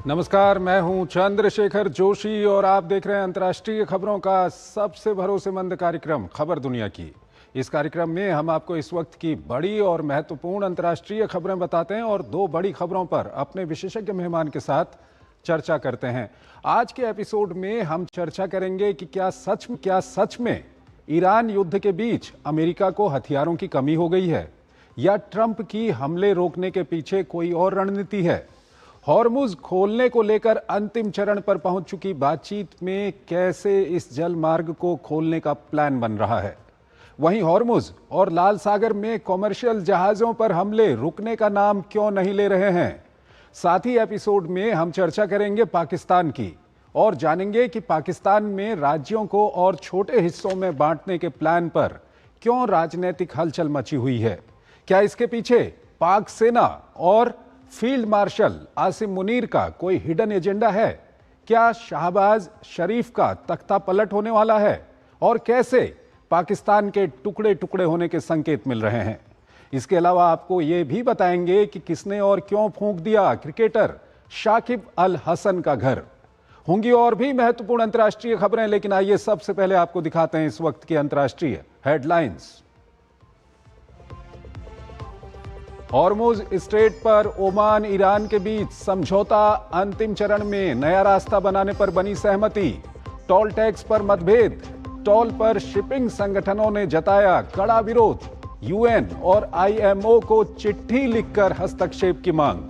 नमस्कार, मैं हूं चंद्रशेखर जोशी और आप देख रहे हैं अंतर्राष्ट्रीय खबरों का सबसे भरोसेमंद कार्यक्रम खबर दुनिया की। इस कार्यक्रम में हम आपको इस वक्त की बड़ी और महत्वपूर्ण अंतर्राष्ट्रीय खबरें बताते हैं और दो बड़ी खबरों पर अपने विशेषज्ञ मेहमान के साथ चर्चा करते हैं। आज के एपिसोड में हम चर्चा करेंगे कि क्या सच में ईरान युद्ध के बीच अमेरिका को हथियारों की कमी हो गई है या ट्रंप की हमले रोकने के पीछे कोई और रणनीति है। हॉर्मुज खोलने को लेकर अंतिम चरण पर पहुंच चुकी बातचीत में कैसे इस जल मार्ग को खोलने का प्लान बन रहा है। वहीं हॉर्मुज और लाल सागर में कॉमर्शियल जहाजों पर हमले रुकने का नाम क्यों नहीं ले रहे हैं। साथ ही एपिसोड में हम चर्चा करेंगे पाकिस्तान की और जानेंगे कि पाकिस्तान में राज्यों को और छोटे हिस्सों में बांटने के प्लान पर क्यों राजनीतिक हलचल मची हुई है। क्या इसके पीछे पाक सेना और फील्ड मार्शल आसिम मुनीर का कोई हिडन एजेंडा है। क्या शाहबाज शरीफ का तख्ता पलट होने वाला है और कैसे पाकिस्तान के टुकड़े टुकड़े होने के संकेत मिल रहे हैं। इसके अलावा आपको यह भी बताएंगे कि किसने और क्यों फूंक दिया क्रिकेटर शाकिब अल हसन का घर। होंगी और भी महत्वपूर्ण अंतर्राष्ट्रीय खबरें, लेकिन आइए सबसे पहले आपको दिखाते हैं इस वक्त की अंतर्राष्ट्रीय हेडलाइंस। हॉर्मुज स्ट्रेट पर ओमान ईरान के बीच समझौता अंतिम चरण में, नया रास्ता बनाने पर बनी सहमति। टोल टैक्स पर मतभेद, टोल पर शिपिंग संगठनों ने जताया कड़ा विरोध। यूएन और आईएमओ को चिट्ठी लिखकर हस्तक्षेप की मांग।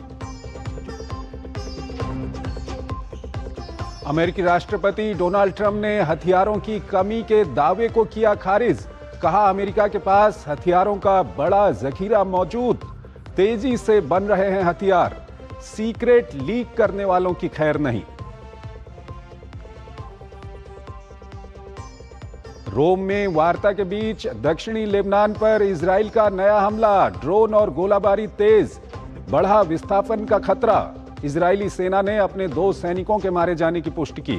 अमेरिकी राष्ट्रपति डोनाल्ड ट्रंप ने हथियारों की कमी के दावे को किया खारिज। कहा अमेरिका के पास हथियारों का बड़ा जखीरा मौजूद, तेजी से बन रहे हैं हथियार, सीक्रेट लीक करने वालों की खैर नहीं। रोम में वार्ता के बीच दक्षिणी लेबनान पर इजराइल का नया हमला, ड्रोन और गोलाबारी तेज, बढ़ा विस्थापन का खतरा। इजरायली सेना ने अपने 2 सैनिकों के मारे जाने की पुष्टि की।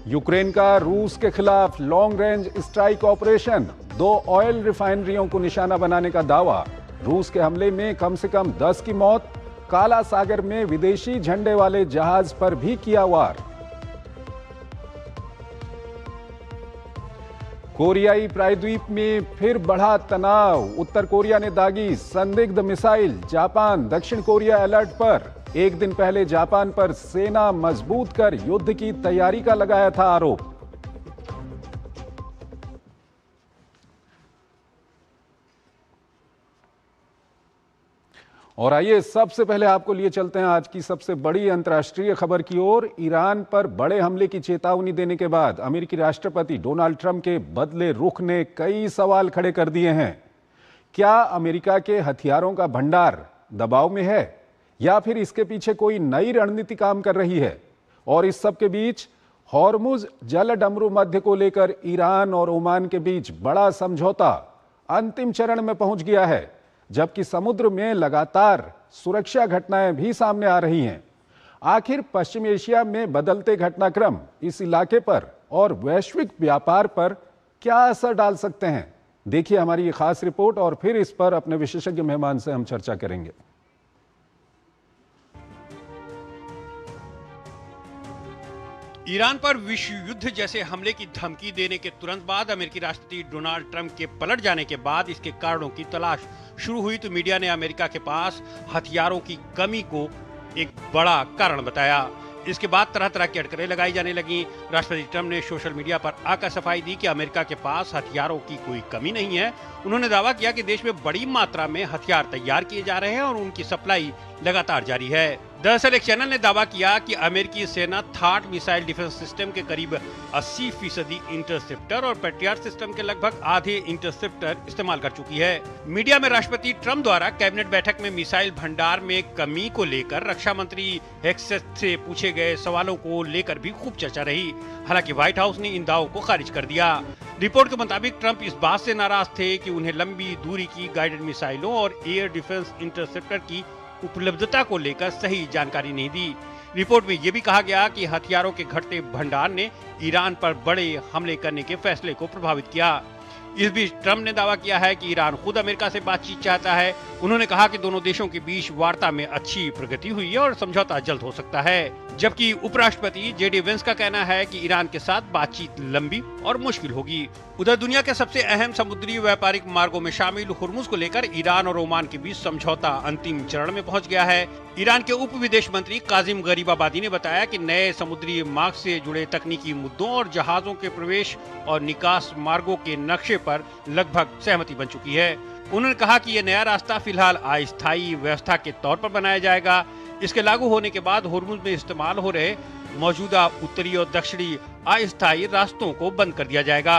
यूक्रेन का रूस के खिलाफ long range strike operation, 2 oil रिफाइनरियों को निशाना बनाने का दावा। रूस के हमले में कम से कम 10 की मौत। काला सागर में विदेशी झंडे वाले जहाज पर भी किया वार। कोरियाई प्रायद्वीप में फिर बढ़ा तनाव, उत्तर कोरिया ने दागी संदिग्ध मिसाइल। जापान दक्षिण कोरिया अलर्ट पर। एक दिन पहले जापान पर सेना मजबूत कर युद्ध की तैयारी का लगाया था आरोप। और आइए सबसे पहले आपको लिए चलते हैं आज की सबसे बड़ी अंतर्राष्ट्रीय खबर की ओर। ईरान पर बड़े हमले की चेतावनी देने के बाद अमेरिकी राष्ट्रपति डोनाल्ड ट्रंप के बदले रुख ने कई सवाल खड़े कर दिए हैं। क्या अमेरिका के हथियारों का भंडार दबाव में है या फिर इसके पीछे कोई नई रणनीति काम कर रही है। और इस सब के बीच हॉर्मुज जल डमरू मध्य को लेकर ईरान और ओमान के बीच बड़ा समझौता अंतिम चरण में पहुंच गया है, जबकि समुद्र में लगातार सुरक्षा घटनाएं भी सामने आ रही हैं। आखिर पश्चिम एशिया में बदलते घटनाक्रम इस इलाके पर और वैश्विक व्यापार पर क्या असर डाल सकते हैं। देखिए हमारी ये खास रिपोर्ट और फिर इस पर अपने विशेषज्ञ मेहमान से हम चर्चा करेंगे। ईरान पर विश्व युद्ध जैसे हमले की धमकी देने के तुरंत बाद अमेरिकी राष्ट्रपति डोनाल्ड ट्रंप के पलट जाने के बाद इसके कारणों की तलाश शुरू हुई तो मीडिया ने अमेरिका के पास हथियारों की कमी को एक बड़ा कारण बताया। इसके बाद तरह तरह की अटकलें लगाई जाने लगी। राष्ट्रपति ट्रंप ने सोशल मीडिया पर आकर सफाई दी कि अमेरिका के पास हथियारों की कोई कमी नहीं है। उन्होंने दावा किया कि देश में बड़ी मात्रा में हथियार तैयार किए जा रहे हैं और उनकी सप्लाई लगातार जारी है। दरअसल एक चैनल ने दावा किया कि अमेरिकी सेना थाट मिसाइल डिफेंस सिस्टम के करीब 80% इंटरसेप्टर और पेट्रियट सिस्टम के लगभग आधे इंटरसेप्टर इस्तेमाल कर चुकी है। मीडिया में राष्ट्रपति ट्रंप द्वारा कैबिनेट बैठक में मिसाइल भंडार में कमी को लेकर रक्षा मंत्री हेक्सेथ से पूछे गए सवालों को लेकर भी खूब चर्चा रही। हालांकि व्हाइट हाउस ने इन दावों को खारिज कर दिया। रिपोर्ट के मुताबिक ट्रंप इस बात से नाराज थे कि उन्हें लंबी दूरी की गाइडेड मिसाइलों और एयर डिफेंस इंटरसेप्टर की उपलब्धता को लेकर सही जानकारी नहीं दी। रिपोर्ट में यह भी कहा गया कि हथियारों के घटते भंडार ने ईरान पर बड़े हमले करने के फैसले को प्रभावित किया। इस बीच ट्रंप ने दावा किया है कि ईरान खुद अमेरिका से बातचीत चाहता है। उन्होंने कहा कि दोनों देशों के बीच वार्ता में अच्छी प्रगति हुई है और समझौता जल्द हो सकता है। जबकि उपराष्ट्रपति जेडी वेंस का कहना है कि ईरान के साथ बातचीत लंबी और मुश्किल होगी। उधर दुनिया के सबसे अहम समुद्री व्यापारिक मार्गों में शामिल हुर्मुज को लेकर ईरान और ओमान के बीच समझौता अंतिम चरण में पहुंच गया है। ईरान के उप विदेश मंत्री काजिम गरीबाबादी ने बताया कि नए समुद्री मार्ग से जुड़े तकनीकी मुद्दों और जहाजों के प्रवेश और निकास मार्गों के नक्शे पर लगभग सहमति बन चुकी है। उन्होंने कहा कि यह नया रास्ता फिलहाल अस्थायी व्यवस्था के तौर पर बनाया जाएगा। इसके लागू होने के बाद हुर्मुज में इस्तेमाल हो रहे मौजूदा उत्तरी और दक्षिणी अस्थायी रास्तों को बंद कर दिया जाएगा।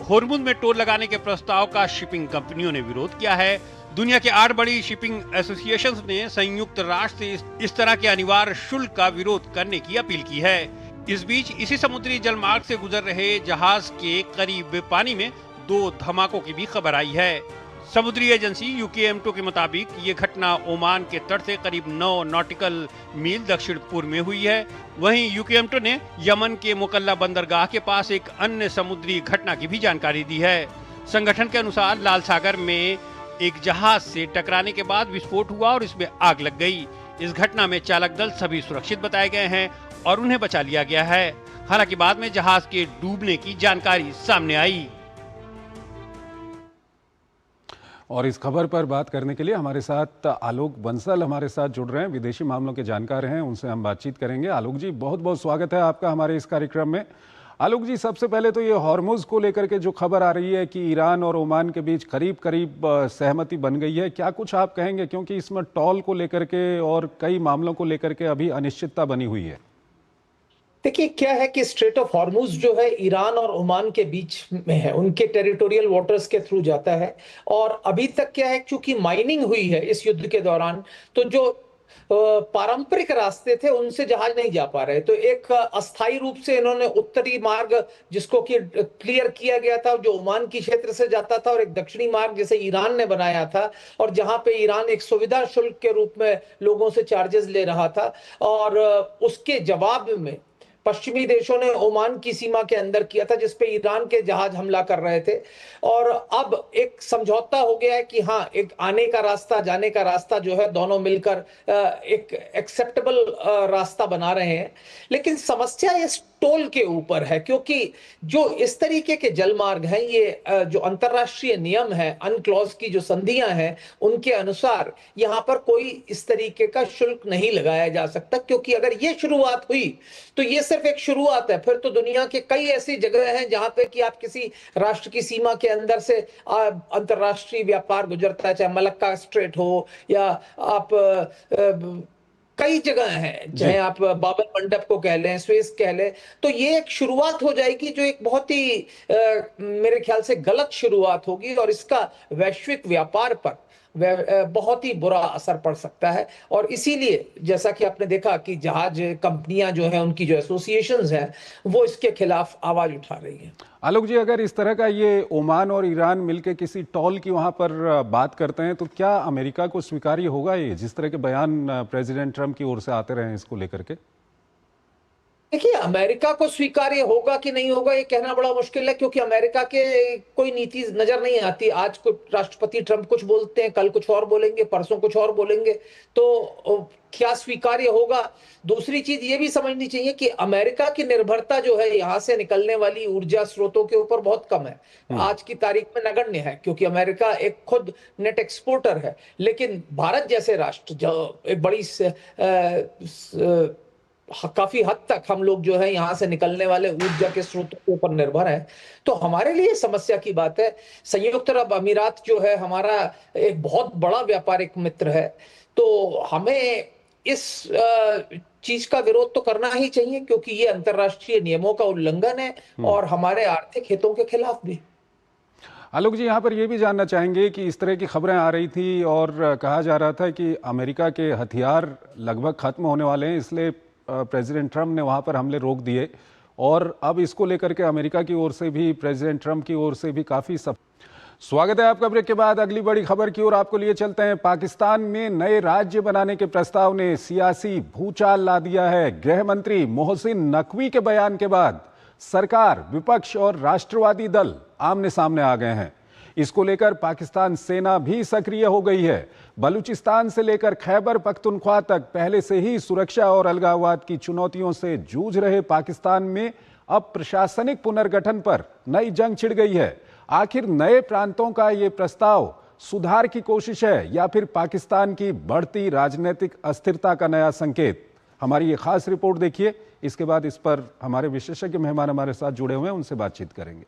हुर्मुज में टोल लगाने के प्रस्ताव का शिपिंग कंपनियों ने विरोध किया है। दुनिया के 8 बड़ी शिपिंग एसोसिएशंस ने संयुक्त राष्ट्र से इस तरह के अनिवार्य शुल्क का विरोध करने की अपील की है। इस बीच इसी समुद्री जलमार्ग से गुजर रहे जहाज के करीब पानी में 2 धमाकों की भी खबर आई है। समुद्री एजेंसी यूकेएमटो के मुताबिक ये घटना ओमान के तट से करीब 9 नॉटिकल मील दक्षिण पूर्व में हुई है। वहीं यूकेएमटो ने यमन के मुकल्ला बंदरगाह के पास एक अन्य समुद्री घटना की भी जानकारी दी है। संगठन के अनुसार लाल सागर में एक जहाज से टकराने के बाद विस्फोट हुआ और इसमें आग लग गई। इस घटना में चालक दल सभी सुरक्षित बताए गए हैं और उन्हें बचा लिया गया है। हालांकि बाद में जहाज के डूबने की जानकारी सामने आई। और इस खबर पर बात करने के लिए हमारे साथ आलोक बंसल हमारे साथ जुड़ रहे हैं, विदेशी मामलों के जानकार हैं, उनसे हम बातचीत करेंगे। आलोक जी, बहुत बहुत स्वागत है आपका हमारे इस कार्यक्रम में। आलोक जी, सबसे पहले तो ये हॉर्मुज को लेकर के जो खबर आ रही है कि ईरान और ओमान के बीच करीब करीब सहमति बन गई है, क्या कुछ आप कहेंगे? क्योंकि इसमें टॉल को लेकर के और कई मामलों को लेकर के अभी अनिश्चितता बनी हुई है। देखिए, क्या है कि स्ट्रेट ऑफ हॉर्मुज जो है ईरान और ओमान के बीच में है, उनके टेरिटोरियल वाटर्स के थ्रू जाता है। और अभी तक क्या है, क्योंकि माइनिंग हुई है इस युद्ध के दौरान, तो जो पारंपरिक रास्ते थे उनसे जहाज नहीं जा पा रहे। तो एक अस्थायी रूप से इन्होंने उत्तरी मार्ग जिसको कि क्लियर किया गया था, जो ओमान की क्षेत्र से जाता था, और एक दक्षिणी मार्ग जिसे ईरान ने बनाया था, और जहां पे ईरान एक सुविधा शुल्क के रूप में लोगों से चार्जेस ले रहा था। और उसके जवाब में पश्चिमी देशों ने ओमान की सीमा के अंदर किया था, जिसपे ईरान के जहाज हमला कर रहे थे। और अब एक समझौता हो गया है कि हाँ, एक आने का रास्ता, जाने का रास्ता जो है, दोनों मिलकर एक एक्सेप्टेबल रास्ता बना रहे हैं। लेकिन समस्या इस टोल के ऊपर है, क्योंकि जो इस तरीके के जलमार्ग हैं, ये जो अंतरराष्ट्रीय नियम है, अनक्लॉज की जो संधियां हैं, उनके अनुसार यहां पर कोई इस तरीके का शुल्क नहीं लगाया जा सकता। क्योंकि अगर ये शुरुआत हुई तो ये सिर्फ एक शुरुआत है। फिर तो दुनिया के कई ऐसी जगह हैं जहां पे कि आप किसी राष्ट्र की सीमा के अंदर से अंतरराष्ट्रीय व्यापार गुजरता है, चाहे मलक्का स्ट्रेट हो या आप कई जगह हैं, चाहे आप बाबर मंडप को कह लें, स्वेस कह लें। तो ये एक शुरुआत हो जाएगी जो एक बहुत ही मेरे ख्याल से गलत शुरुआत होगी, और इसका वैश्विक व्यापार पर बहुत ही बुरा असर पड़ सकता है। और इसीलिए जैसा कि आपने देखा कि जहाज कंपनियां जो हैं, उनकी जो एसोसिएशंस हैं, वो इसके खिलाफ आवाज उठा रही हैं। आलोक जी, अगर इस तरह का ये ओमान और ईरान मिलकर किसी टॉल की वहां पर बात करते हैं, तो क्या अमेरिका को स्वीकार्य होगा ये, जिस तरह के बयान प्रेसिडेंट ट्रंप की ओर से आते रहे हैं इसको लेकर के? देखिए, अमेरिका को स्वीकार्य होगा कि नहीं होगा ये कहना बड़ा मुश्किल है, क्योंकि अमेरिका के कोई नीति नजर नहीं आती। आज को राष्ट्रपति ट्रंप कुछ बोलते हैं, कल कुछ और बोलेंगे, परसों कुछ और बोलेंगे। तो क्या स्वीकार्य होगा? दूसरी चीज ये भी समझनी चाहिए कि अमेरिका की निर्भरता जो है यहां से निकलने वाली ऊर्जा स्रोतों के ऊपर बहुत कम है। आज की तारीख में नगण्य है, क्योंकि अमेरिका एक खुद नेट एक्सपोर्टर है। लेकिन भारत जैसे राष्ट्र जो एक बड़ी काफी हद तक हम लोग जो है यहाँ से निकलने वाले ऊर्जा के स्रोतों के ऊपर निर्भर है। तो हमारे लिए समस्या की बात है। संयुक्त अरब अमीरात जो है हमारा एक बहुत बड़ा व्यापारिक मित्र है, तो हमें इस चीज का विरोध तो करना ही चाहिए, क्योंकि ये अंतरराष्ट्रीय नियमों का उल्लंघन है और हमारे आर्थिक हितों के खिलाफ भी। आलोक जी, यहाँ पर यह भी जानना चाहेंगे कि इस तरह की खबरें आ रही थी और कहा जा रहा था कि अमेरिका के हथियार लगभग खत्म होने वाले हैं, इसलिए प्रेसिडेंट ट्रंप ने वहां पर हमले रोक दिए। और अब इसको लेकर के अमेरिका की ओर से भी, प्रेसिडेंट ट्रंप की ओर से भी काफी स्वागत है आपका। ब्रेक के बाद अगली बड़ी खबर की ओर आपको लिए चलते हैं। पाकिस्तान में नए राज्य बनाने के प्रस्ताव ने सियासी भूचाल ला दिया है। गृह मंत्री मोहसिन नकवी के बयान के बाद सरकार, विपक्ष और राष्ट्रवादी दल आमने सामने आ गए हैं। इसको लेकर पाकिस्तान सेना भी सक्रिय हो गई है। बलूचिस्तान से लेकर खैबर पख्तूनख्वा तक पहले से ही सुरक्षा और अलगाववाद की चुनौतियों से जूझ रहे पाकिस्तान में अब प्रशासनिक पुनर्गठन पर नई जंग छिड़ गई है। आखिर नए प्रांतों का ये प्रस्ताव सुधार की कोशिश है या फिर पाकिस्तान की बढ़ती राजनीतिक अस्थिरता का नया संकेत? हमारी ये खास रिपोर्ट देखिए। इसके बाद इस पर हमारे विशेषज्ञ मेहमान हमारे साथ जुड़े हुए हैं, उनसे बातचीत करेंगे।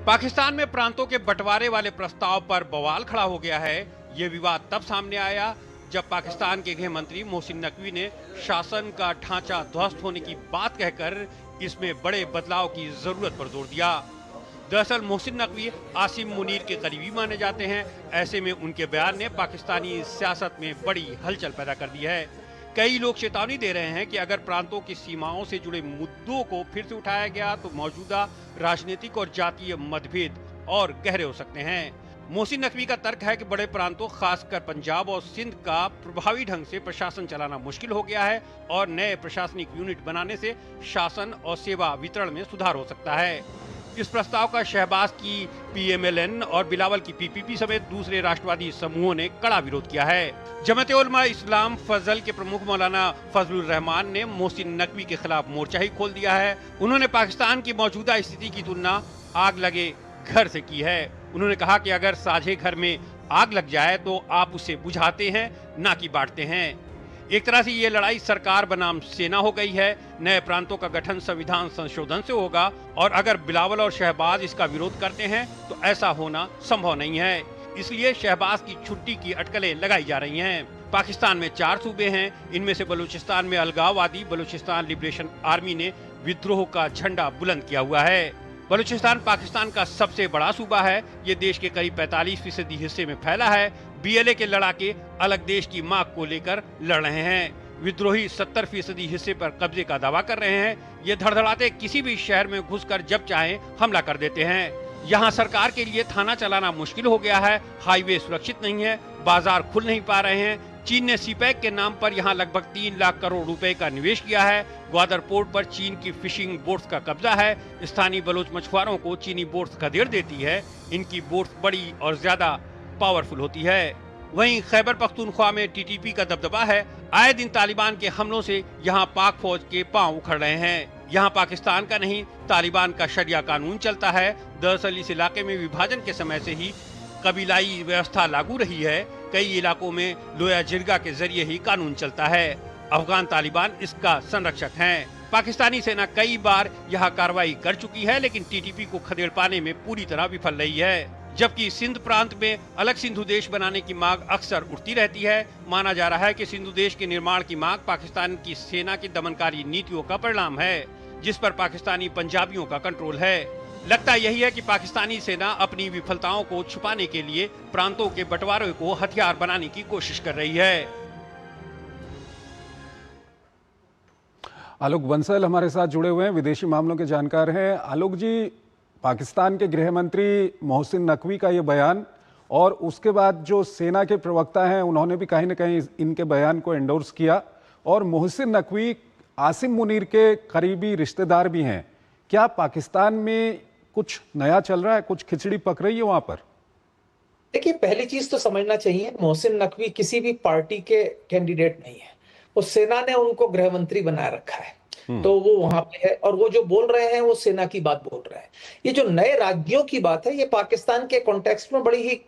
पाकिस्तान में प्रांतों के बंटवारे वाले प्रस्ताव पर बवाल खड़ा हो गया है। ये विवाद तब सामने आया जब पाकिस्तान के गृह मंत्री मोहसिन नकवी ने शासन का ढांचा ध्वस्त होने की बात कहकर इसमें बड़े बदलाव की जरूरत पर जोर दिया। दरअसल मोहसिन नकवी आसिम मुनीर के करीबी माने जाते हैं। ऐसे में उनके बयान ने पाकिस्तानी सियासत में बड़ी हलचल पैदा कर दी है। कई लोग चेतावनी दे रहे हैं कि अगर प्रांतों की सीमाओं से जुड़े मुद्दों को फिर से उठाया गया तो मौजूदा राजनीतिक और जातीय मतभेद और गहरे हो सकते हैं। मोहसिन नकवी का तर्क है कि बड़े प्रांतों खासकर पंजाब और सिंध का प्रभावी ढंग से प्रशासन चलाना मुश्किल हो गया है और नए प्रशासनिक यूनिट बनाने से शासन और सेवा वितरण में सुधार हो सकता है। इस प्रस्ताव का शहबाज की पीएमएलएन और बिलावल की पीपीपी समेत दूसरे राष्ट्रवादी समूहों ने कड़ा विरोध किया है। जमात उलमा इस्लाम फजल के प्रमुख मौलाना फजलुर रहमान ने मोहसिन नकवी के खिलाफ मोर्चा ही खोल दिया है। उन्होंने पाकिस्तान की मौजूदा स्थिति की तुलना आग लगे घर से की है। उन्होंने कहा कि अगर साझे घर में आग लग जाए तो आप उसे बुझाते हैं, ना कि बांटते हैं। एक तरह से ये लड़ाई सरकार बनाम सेना हो गई है। नए प्रांतों का गठन संविधान संशोधन से होगा और अगर बिलावल और शहबाज इसका विरोध करते हैं तो ऐसा होना संभव नहीं है। इसलिए शहबाज की छुट्टी की अटकलें लगाई जा रही हैं। पाकिस्तान में 4 सूबे हैं। इनमें से बलूचिस्तान में अलगाववादी बलूचिस्तान लिबरेशन आर्मी ने विद्रोह का झंडा बुलंद किया हुआ है। बलूचिस्तान पाकिस्तान का सबसे बड़ा सूबा है। ये देश के करीब 45% हिस्से में फैला है। बीएलए के लड़ाके अलग देश की मांग को लेकर लड़ रहे हैं। विद्रोही 70% हिस्से पर कब्जे का दावा कर रहे हैं। ये धड़धड़ाते किसी भी शहर में घुसकर जब चाहे हमला कर देते हैं। यहाँ सरकार के लिए थाना चलाना मुश्किल हो गया है। हाईवे सुरक्षित नहीं है, बाजार खुल नहीं पा रहे हैं। चीन ने सीपैक के नाम पर यहाँ लगभग 3 लाख करोड़ रुपए का निवेश किया है। ग्वादर पोर्ट पर चीन की फिशिंग बोट्स का कब्जा है। स्थानीय बलोच मछुआरों को चीनी बोट्स खदेड़ देती है। इनकी बोट्स बड़ी और ज्यादा पावरफुल होती है। वहीं खैबर पख्तूनख्वा में टीटीपी का दबदबा है। आए दिन तालिबान के हमलों से यहाँ पाक फौज के पांव उखड़ रहे हैं। यहाँ पाकिस्तान का नहीं, तालिबान का शरिया कानून चलता है। दरअसल इस इलाके में विभाजन के समय से ही कबीलाई व्यवस्था लागू रही है। कई इलाकों में लोया जिरगा के जरिए ही कानून चलता है। अफगान तालिबान इसका संरक्षक हैं। पाकिस्तानी सेना कई बार यहाँ कार्रवाई कर चुकी है, लेकिन टीटीपी को खदेड़ पाने में पूरी तरह विफल रही है। जबकि सिंध प्रांत में अलग सिंधु देश बनाने की मांग अक्सर उठती रहती है। माना जा रहा है कि सिंधु देश के निर्माण की मांग पाकिस्तान की सेना की दमनकारी नीतियों का परिणाम है, जिस पर पाकिस्तानी पंजाबियों का कंट्रोल है। लगता यही है कि पाकिस्तानी सेना अपनी विफलताओं को छुपाने के लिए प्रांतों के बंटवारे को हथियार बनाने की कोशिश कर रही है। आलोक बंसल हमारे साथ जुड़े हुए हैं, विदेशी मामलों के जानकार हैं। आलोक जी, पाकिस्तान के गृह मंत्री मोहसिन नकवी का ये बयान और उसके बाद जो सेना के प्रवक्ता हैं उन्होंने भी कहीं ना कहीं इनके बयान को एंडोर्स किया, और मोहसिन नकवी आसिम मुनीर के करीबी रिश्तेदार भी हैं। क्या पाकिस्तान में कुछ नया चल रहा है, कुछ खिचड़ी पक रही है वहां पर? देखिए, पहली चीज तो समझना चाहिए, मोहसिन नकवी किसी भी पार्टी के कैंडिडेट नहीं है। वो सेना ने उनको गृह मंत्री बनाए रखा है, तो वो वहां पे है और वो जो बोल रहे हैं वो सेना की बात बोल रहे हैं। ये जो नए राज्यों की बात है, ये पाकिस्तान के कॉन्टेक्स्ट में बड़ी ही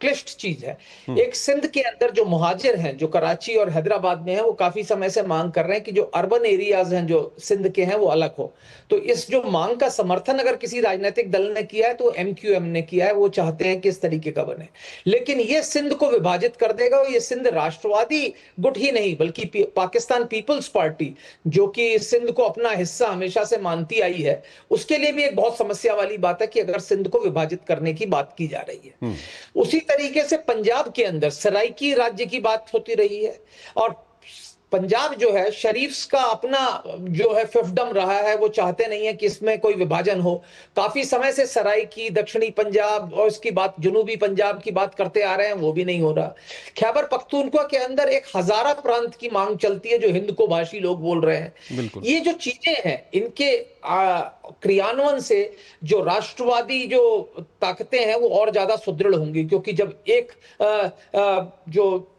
क्लिष्ट चीज है। एक सिंध के अंदर जो मुहाजिर हैं, जो कराची और हैदराबाद में हैं, वो काफी समय से मांग कर रहे हैं कि जो अर्बन एरियाज हैं जो सिंध के हैं वो अलग हो। तो इस जो मांग का समर्थन अगर किसी राजनीतिक दल ने किया है तो एमक्यूएम ने किया है। वो चाहते हैं कि इस तरीके का बने, लेकिन ये सिंध को विभाजित कर देगा। और ये सिंध राष्ट्रवादी गुट ही नहीं बल्कि पाकिस्तान पीपल्स पार्टी, जो कि सिंध को अपना हिस्सा हमेशा से मानती आई है, उसके लिए भी एक बहुत समस्या वाली बात है कि अगर सिंध को विभाजित करने की बात की जा रही है। उसी तरीके से पंजाब के अंदर सराइकी राज्य की बात होती रही है और पंजाब जो है शरीफ्स का अपना जो है फिefdom रहा है, वो चाहते नहीं है कि इसमें कोई विभाजन हो। काफी समय से सराइकी, दक्षिणी पंजाब और इसकी बात, जनूबी पंजाब की बात करते आ रहे हैं, वो भी नहीं हो रहा। खैबर पख्तूनख्वा के अंदर एक हजारा प्रांत की मांग चलती है, जो हिंद को भाषी लोग बोल रहे हैं। बिल्कुल। ये जो चीजें हैं, इनके क्रियान्वयन से जो राष्ट्रवादी जो ताकतें हैं वो और ज्यादा सुदृढ़ होंगी, क्योंकि जब एक जो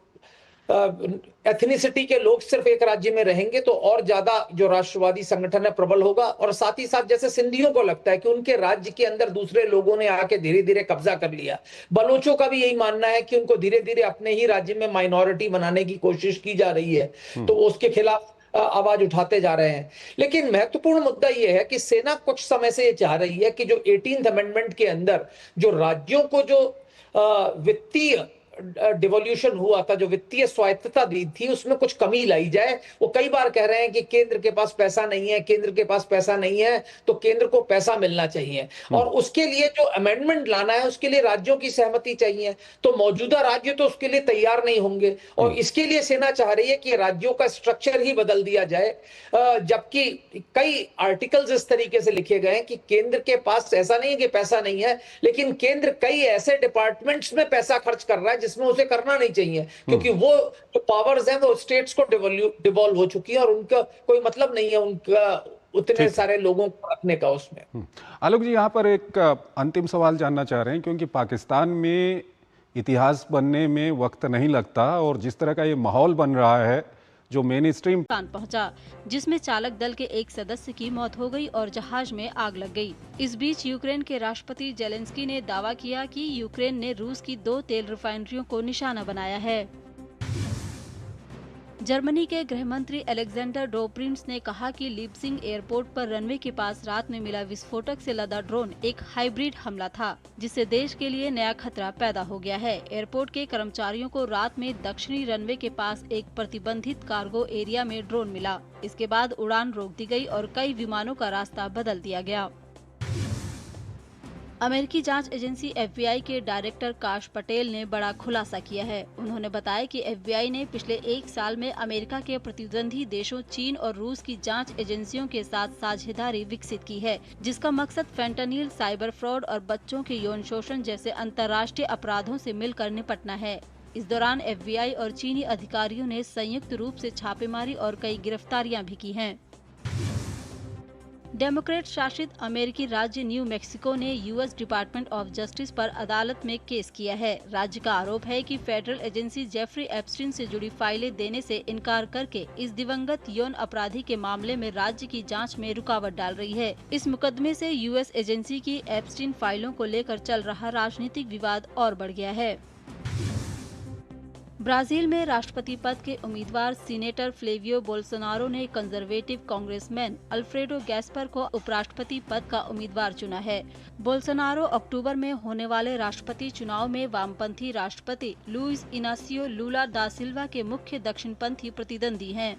एथनिसिटी के लोग सिर्फ एक राज्य में रहेंगे तो और ज्यादा जो राष्ट्रवादी संगठन है प्रबल होगा। और साथ ही साथ जैसे सिंधियों को लगता है कि उनके राज्य के अंदर दूसरे लोगों ने आके धीरे धीरे कब्जा कर लिया, बलोचों का भी यही मानना है कि उनको धीरे धीरे अपने ही राज्य में माइनॉरिटी बनाने की कोशिश की जा रही है, तो उसके खिलाफ आवाज उठाते जा रहे हैं। लेकिन महत्वपूर्ण मुद्दा यह है कि सेना कुछ समय से ये चाह रही है कि जो 18th अमेंडमेंट के अंदर जो राज्यों को जो वित्तीय डिवोल्यूशन हुआ था, जो वित्तीय स्वायत्तता दी थी, उसमें कुछ कमी लाई जाए। वो कई बार कह रहे हैं कि केंद्र के पास पैसा नहीं है, केंद्र के पास पैसा नहीं है, तो केंद्र को पैसा मिलना चाहिए, और उसके लिए जो अमेंडमेंट लाना है उसके लिए राज्यों की सहमति चाहिए। तो मौजूदा राज्य तो उसके लिए तैयार नहीं होंगे, और इसके लिए सेना चाह रही है कि राज्यों का स्ट्रक्चर ही बदल दिया जाए। जबकि कई आर्टिकल्स इस तरीके से लिखे गए हैं कि केंद्र के पास ऐसा नहीं है कि पैसा नहीं है, लेकिन केंद्र कई ऐसे डिपार्टमेंट्स में पैसा खर्च कर रहा है जिसमें उसे करना नहीं चाहिए, क्योंकि वो जो पावर्स हैं वो स्टेट्स को डिवॉल्व हो चुकी है, और उनका कोई मतलब नहीं है उनका उतने सारे लोगों को रखने का उसमें। आलोक जी, यहाँ पर एक अंतिम सवाल जानना चाह रहे हैं, क्योंकि पाकिस्तान में इतिहास बनने में वक्त नहीं लगता, और जिस तरह का ये माहौल बन रहा है जो मेन स्ट्रीम पहुंचा, जिसमें चालक दल के एक सदस्य की मौत हो गई और जहाज में आग लग गई। इस बीच यूक्रेन के राष्ट्रपति जेलेंस्की ने दावा किया कि यूक्रेन ने रूस की 2 तेल रिफाइनरियों को निशाना बनाया है। जर्मनी के गृह मंत्री अलेक्जेंडर डोब्रिन्स ने कहा कि लीप्जिंग एयरपोर्ट पर रनवे के पास रात में मिला विस्फोटक से लदा ड्रोन एक हाइब्रिड हमला था, जिससे देश के लिए नया खतरा पैदा हो गया है। एयरपोर्ट के कर्मचारियों को रात में दक्षिणी रनवे के पास एक प्रतिबंधित कार्गो एरिया में ड्रोन मिला। इसके बाद उड़ान रोक दी गई और कई विमानों का रास्ता बदल दिया गया। अमेरिकी जांच एजेंसी FBI के डायरेक्टर काश पटेल ने बड़ा खुलासा किया है। उन्होंने बताया कि FBI ने पिछले 1 साल में अमेरिका के प्रतिद्वंदी देशों चीन और रूस की जांच एजेंसियों के साथ साझेदारी विकसित की है, जिसका मकसद फेंटानिल, साइबर फ्रॉड और बच्चों के यौन शोषण जैसे अंतर्राष्ट्रीय अपराधों से मिलकर निपटना है। इस दौरान FBI और चीनी अधिकारियों ने संयुक्त रूप से छापेमारी और कई गिरफ्तारियां भी की हैं। डेमोक्रेट शासित अमेरिकी राज्य न्यू मैक्सिको ने US डिपार्टमेंट ऑफ जस्टिस पर अदालत में केस किया है। राज्य का आरोप है कि फेडरल एजेंसी जेफरी एप्स्टीन से जुड़ी फाइलें देने से इनकार करके इस दिवंगत यौन अपराधी के मामले में राज्य की जांच में रुकावट डाल रही है। इस मुकदमे से US एजेंसी की एप्स्टीन फाइलों को लेकर चल रहा राजनीतिक विवाद और बढ़ गया है। ब्राजील में राष्ट्रपति पद के उम्मीदवार सीनेटर फ्लेवियो बोल्सोनारो ने कंजर्वेटिव कांग्रेसमैन अल्फ्रेडो गैस्पर को उपराष्ट्रपति पद का उम्मीदवार चुना है। बोल्सोनारो अक्टूबर में होने वाले राष्ट्रपति चुनाव में वामपंथी राष्ट्रपति लुइस इनासियो लुला दा सिल्वा के मुख्य दक्षिणपंथी प्रतिद्वंदी हैं।